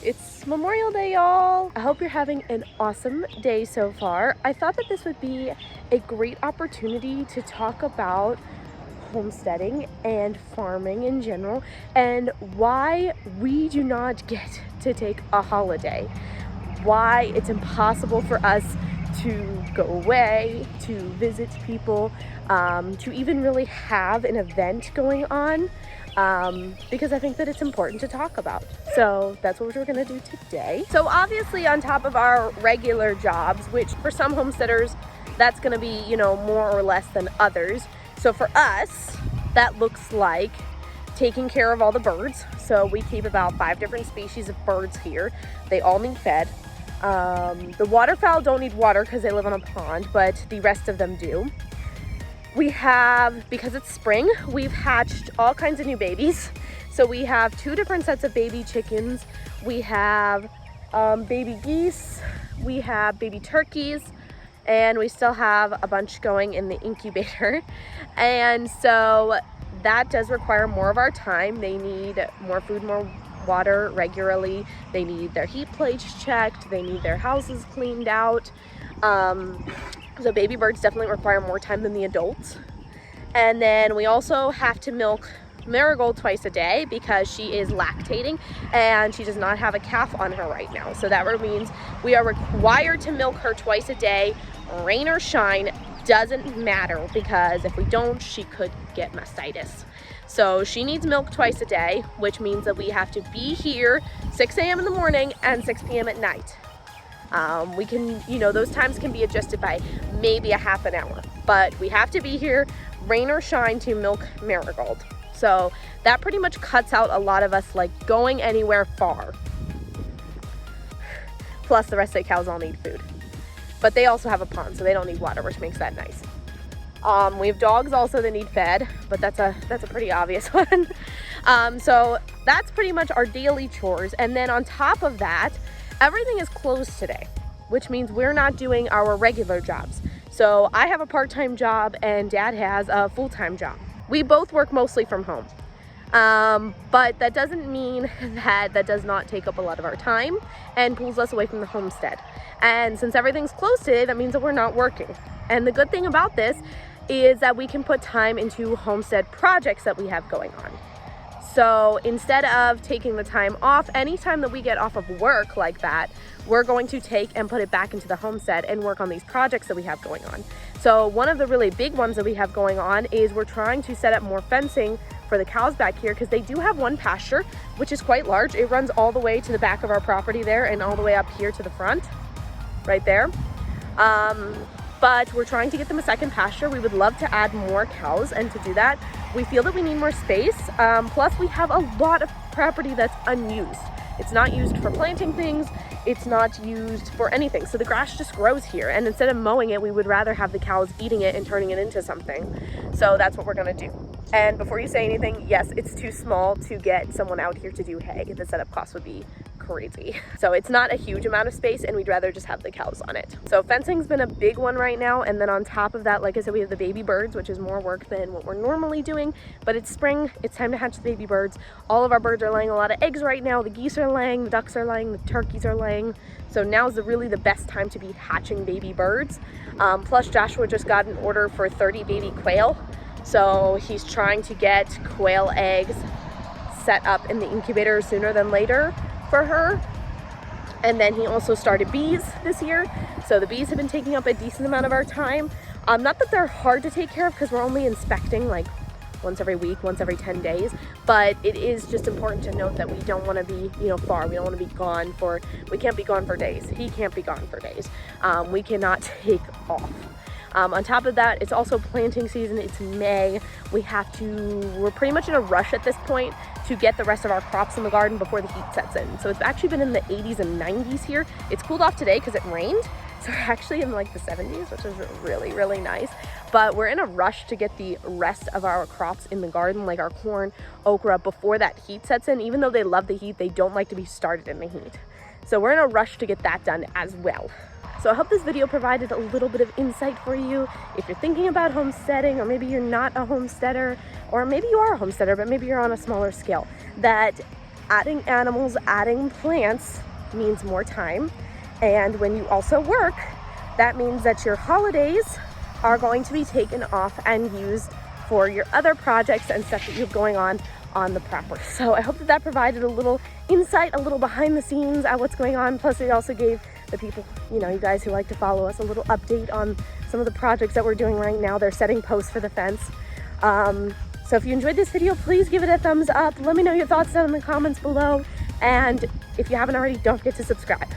It's Memorial Day, y'all. I hope you're having an awesome day so far. I thought that this would be a great opportunity to talk about homesteading and farming in general and why we do not get to take a holiday. Why it's impossible for us to go away, to visit people, to even really have an event going on. Because I think that it's important to talk about. So that's what we're gonna do today. So obviously on top of our regular jobs, which for some homesteaders, that's gonna be, more or less than others. So for us, that looks like taking care of all the birds. So we keep about 5 different species of birds here. They all need fed. The waterfowl don't need water because they live on a pond, but the rest of them do. We have, because it's spring, we've hatched all kinds of new babies. So we have 2 different sets of baby chickens. We have baby geese, we have baby turkeys, and we still have a bunch going in the incubator. And so that does require more of our time. They need more food, more water regularly. They need their heat plates checked. They need their houses cleaned out. So baby birds definitely require more time than the adults. And then we also have to milk Marigold twice a day because she is lactating and she does not have a calf on her right now. So that means we are required to milk her twice a day, rain or shine, doesn't matter, because if we don't, she could get mastitis. So she needs milk twice a day, which means that we have to be here 6 a.m. in the morning and 6 p.m. at night. We can, those times can be adjusted by maybe a half an hour, but we have to be here, rain or shine, to milk Marigold. So that pretty much cuts out a lot of us going anywhere far. Plus the rest of the cows all need food, but they also have a pond, so they don't need water, which makes that nice. We have dogs also that need fed, but that's a pretty obvious one. So that's pretty much our daily chores. And then on top of that, everything is closed today, which means we're not doing our regular jobs. So I have a part-time job and Dad has a full-time job. We both work mostly from home. But that doesn't mean that does not take up a lot of our time and pulls us away from the homestead. And since everything's closed today, that means that we're not working. And the good thing about this is that we can put time into homestead projects that we have going on. So instead of taking the time off, anytime that we get off of work like that, we're going to take and put it back into the homestead and work on these projects that we have going on. So one of the really big ones that we have going on is we're trying to set up more fencing for the cows back here, because they do have one pasture, which is quite large. It runs all the way to the back of our property there and all the way up here to the front, right there. But we're trying to get them a second pasture. We would love to add more cows, and to do that, we feel that we need more space. Plus we have a lot of property that's unused. It's not used for planting things. It's not used for anything. So the grass just grows here. And instead of mowing it, we would rather have the cows eating it and turning it into something. So that's what we're gonna do. And before you say anything, yes, it's too small to get someone out here to do hay. The setup cost would be crazy. So it's not a huge amount of space, and we'd rather just have the cows on it. So fencing's been a big one right now. And then on top of that, like I said, we have the baby birds, which is more work than what we're normally doing, but it's spring, it's time to hatch the baby birds. All of our birds are laying a lot of eggs right now. The geese are laying, the ducks are laying, the turkeys are laying. So now's really the best time to be hatching baby birds. Plus Joshua just got an order for 30 baby quail. So he's trying to get quail eggs set up in the incubator sooner than later for her. And then he also started bees this year. So the bees have been taking up a decent amount of our time. Not that they're hard to take care of, because we're only inspecting once every week, once every 10 days. But it is just important to note that we don't want to be, far. We don't want to be gone we can't be gone for days. He can't be gone for days. We cannot take off. On top of that, it's also planting season. It's May. We're pretty much in a rush at this point to get the rest of our crops in the garden before the heat sets in. So it's actually been in the 80s and 90s here. It's cooled off today because it rained. So we're actually in the 70s, which is really, really nice. But we're in a rush to get the rest of our crops in the garden, like our corn, okra, before that heat sets in. Even though they love the heat, they don't like to be started in the heat. So we're in a rush to get that done as well. So I hope this video provided a little bit of insight for you. If you're thinking about homesteading, or maybe you're not a homesteader, or maybe you are a homesteader, but maybe you're on a smaller scale, that adding animals, adding plants means more time. And when you also work, that means that your holidays are going to be taken off and used for your other projects and stuff that you have going on the property. So I hope that that provided a little insight, a little behind the scenes at what's going on. Plus it also gave the people, you know, you guys who like to follow us, a little update on some of the projects that we're doing right now. They're setting posts for the fence. So if you enjoyed this video, please give it a thumbs up. Let me know your thoughts down in the comments below. And if you haven't already, don't forget to subscribe.